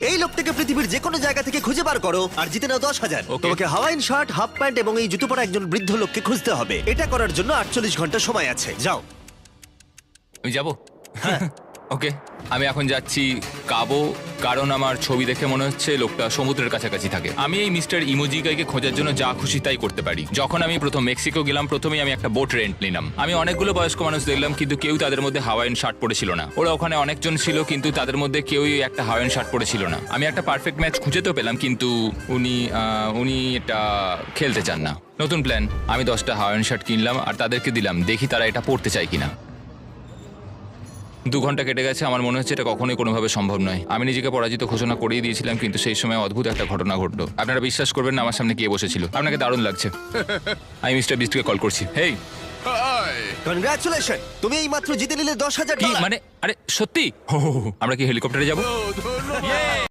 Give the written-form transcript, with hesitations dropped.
এই লোকটাকে পৃথিবীর যে কোনো জায়গা থেকে খুঁজে বার করো আর জিতে নাও 10,000। Okay. তোমাকে হাওয়াইন শার্ট, হাফ প্যান্ট এবং এই জুতো পরা একজন বৃদ্ধ লোককে খুঁজতে হবে। এটা করার জন্য 48 ঘন্টা সময় আছে। যাও। আমি যাব ওকে আমি এখন যাচ্ছি কাবো, কারণ আমার ছবি দেখে মনে হচ্ছে লোকটা সমুদ্রের কাছাকাছি থাকে। আমি এই মিস্টার ইমোজিকাইকে খোঁজার জন্য যা খুশি তাই করতে পারি। যখন আমি প্রথম মেক্সিকো গেলাম, প্রথমেই আমি একটা বোট রেন্ট নিলাম। আমি অনেকগুলো বয়স্ক মানুষ দেখলাম, কিন্তু কেউ তাদের মধ্যে হাওয়াইন শার্ট পরেছিল না। ওরা ওখানে অনেকজন ছিল, কিন্তু তাদের মধ্যে কেউই একটা হাওয়াইন শার্ট পরেছিল না। আমি একটা পারফেক্ট ম্যাচ খুঁজে তো পেলাম, কিন্তু উনি এটা খেলতে চান না। নতুন প্ল্যান, আমি 10টা হাওয়াইন শার্ট কিনলাম আর তাদেরকে দিলাম, দেখি তারা এটা পরতে চায় কিনা। 2 ঘন্টা কেটে গেছে, আমার মনে হচ্ছে এটা কখনোই কোনোভাবে সম্ভব নয়। আমি নিজেকে পরাজিত ঘোষণা করেই দিয়েছিলাম, কিন্তু সেই সময় অদ্ভুত একটা ঘটনা ঘটলো। আপনারা বিশ্বাস করবেন না, আমার সামনে কে বসেছিল। আপনাকে দারুণ লাগছে। আমি মিস্টার বিস্টকে কল করছি। হেই, কনগ্রাচুলেশন, তুমি এই মাত্র জিতে নিলে 10,000 কি ডলার। মানে? আরে সত্যি? আমরা কি হেলিকপ্টারে যাবো?